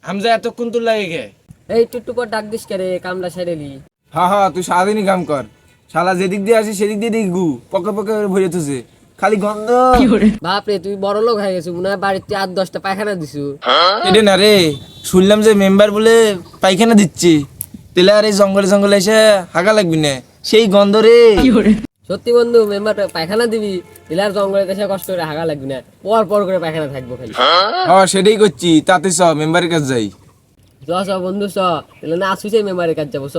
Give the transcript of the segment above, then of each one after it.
হামজা এতক্ষণ তোর লাগে গে? এই টুট্টু পর ডাক দিস কে রে, কামলা সাইডেলি। হ্যাঁ তুই সারাদিনই কাম কর। শালা যেদিক দিয়ে আসি সেদিক দিয়ে দেখবু পকে পকে ভরে তুছে, খালি গন্ধ। বাপরে, তুই বড় লোক হয়ে গেছিস মনে হয়, বাড়িতে 8-10টা পায়খানা দিছু। এটা না রে, শুনলাম যে মেম্বার বলে পায়খানা দিচ্ছে, তেলে আর এই জঙ্গলে জঙ্গলে এসে হাগা লাগবি না, সেই গন্ধ রে। সত্যি বন্ধু, মেম্বার পায়খানা দিবি, দিলার জঙ্গলে দেশে কষ্ট করে হাগা লাগবি না, পর পর করে পায়খানা থাকবো খালি। হ্যাঁ সেটাই করছি, তাতে চ মেম্বারের কাছে যাই। চ চ বন্ধু চ, তাহলে না আসুছে মেম্বারের কাছে যাবো চ।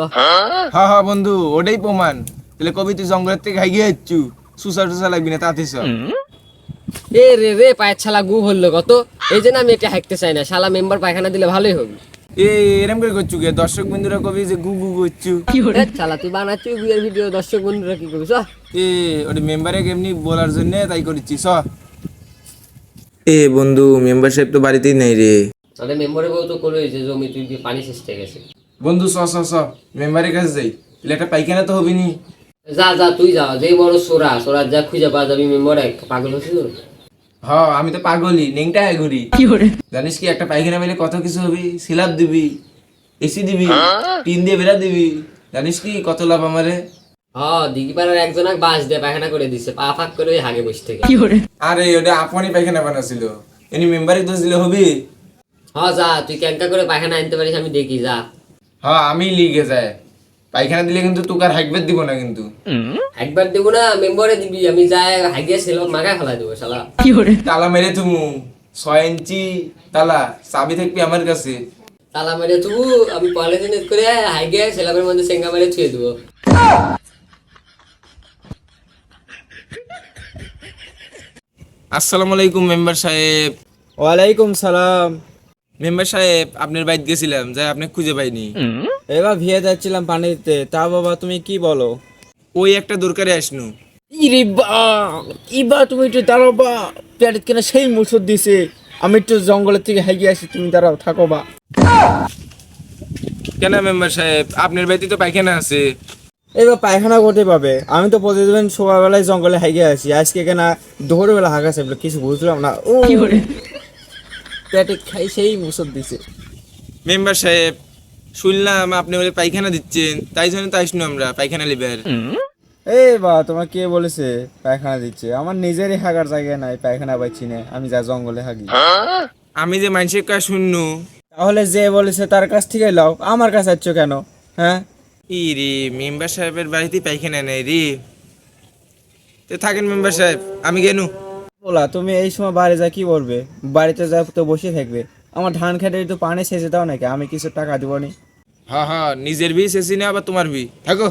হ্যাঁ বন্ধু, ওটাই প্রমাণ। তাহলে কবি তুই জঙ্গলের থেকে হাইগে যাচ্ছু, সুসা টুসা লাগবি না, তাতে চ। এ রে রে, পায়ের ছালা গু হলো কত, এই যে না আমি এটা হাঁকতে চাই না, শালা মেম্বার পায়খানা দিলে ভালোই হবে। এরম করে করছু গে, দর্শক বন্ধুরা কবি যে গু গু করছু। এ শালা তুই বানাচ্ছি গুয়ের ভিডিও, দর্শক বন্ধুরা কি করবি চ। ওটা মেম্বারে এমনি বলার জন্য তাই করেছি, চ। বন্ধু, মেম্বার সাহেব তো বাড়িতেই নেই রে। তাহলে মেম্বারের বউ তো করে যে জমি তুই পানি শেষ হয়ে গেছে। বন্ধু চ মেম্বারের কাছে যাই, তাহলে একটা পায়খানা তো হবি নি। যা যা তুই যা, যে বড় সোরা সোরা যা খুঁজে পাওয়া যাবি মেম্বার, এক পাগল হচ্ছিস। আমি তো পাগলই, নেংটা ঘুরি। জানিস কি, একটা পায়খানা পেলে কত কিছু হবি, সিলাপ দিবি, এসি দিবি, টিন দিয়ে বেড়া দিবি, জানিস কি কত লাভ আমারে। দিঘি পাড়ার একজন বাঁশ দিয়ে পায়খানা করে দিছে, পা ফাঁক করে ওই হাগে বসে থেকে। আরে ওটা আপনি পায়খানা বানাছিল, এনি মেম্বারে দোষ দিলে হবে। যা তুই ক্যাঙ্কা করে পায়খানা আনতে পারিস, আমি দেখি যা। আমি লিগে যায়, পায়খানা দিলে কিন্তু তোকে আর হাইকবার দিব না কিন্তু। একবার দেবো না, মেম্বারে দিবি, আমি যাই হাগিয়ে ছিল মাগায় ফেলা দেবো শালা। তালা মেরে তুমি 6 ইঞ্চি তালা, চাবি থাকবি আমার কাছে। তালা মেরে তুবু, আমি পলিথিন করে হাগিয়ে ছেলেমের মধ্যে সেঙ্গা মেরে ছুঁয়ে দেবো। আসসালামু আলাইকুম মেম্বার সাহেব। ওয়ালাইকুম সালাম। মেম্বার সাহেব, আপনার বাড়িতে গেছিলাম, যাই আপনি খুঁজে পাইনি। এবার ভিয়ে যাচ্ছিলাম পানি দিতে, তা বাবা তুমি কি বলো? ওই একটা দরকারে আসনু। ইরে বা, ইবা তুমি একটু দাঁড়াও বা, পেটের কেন সেই মুসুর দিছে, আমি একটু জঙ্গলের থেকে হাইগে আসি, তুমি দাঁড়াও থাকো বা। কেন মেম্বার সাহেব, আপনার বাড়িতে তো পায়খানা আছে। এবার পায়খানা করতে পাবে, আমি তো প্রতিদিন সকালবেলায় জঙ্গলে হাইগে আসি, আজকে কেন দুপুরবেলা হাগাছে কিছু বুঝলাম না। ও পেটে খাই সেই মুসুর দিছে। মেম্বার সাহেব, শুনলাম আপনি বলে পায়খানা দিচ্ছেন, তাই জন্য তো আসনু আমরা পায়খানা লিবার। এই বা, তোমার কে বলেছে পায়খানা দিচ্ছে? আমার নিজেরই হাগার জায়গা নাই, পায়খানা পাইছি না, আমি যা জঙ্গলে হাগি। আমি যে মানুষের কাছে শুননু। তাহলে যে বলেছে তার কাছ থেকে লাও, আমার কাছে আসছো কেন? হ্যাঁ, রে মেম্বার সাহেবের বাড়িতে পায়খানা নেই রে। তো থাকেন মেম্বার সাহেব, আমি গেনু। বলা তুমি এই সময় বাইরে যা কি করবে? বাড়িতে যা তো বসে থাকবে। আমার ধান খেতে একটু পানি সেচে দাও নাকি, আমি কিছু টাকা দিব নি। নিজের বি শেষি না, আবার তোমার বি থাকো।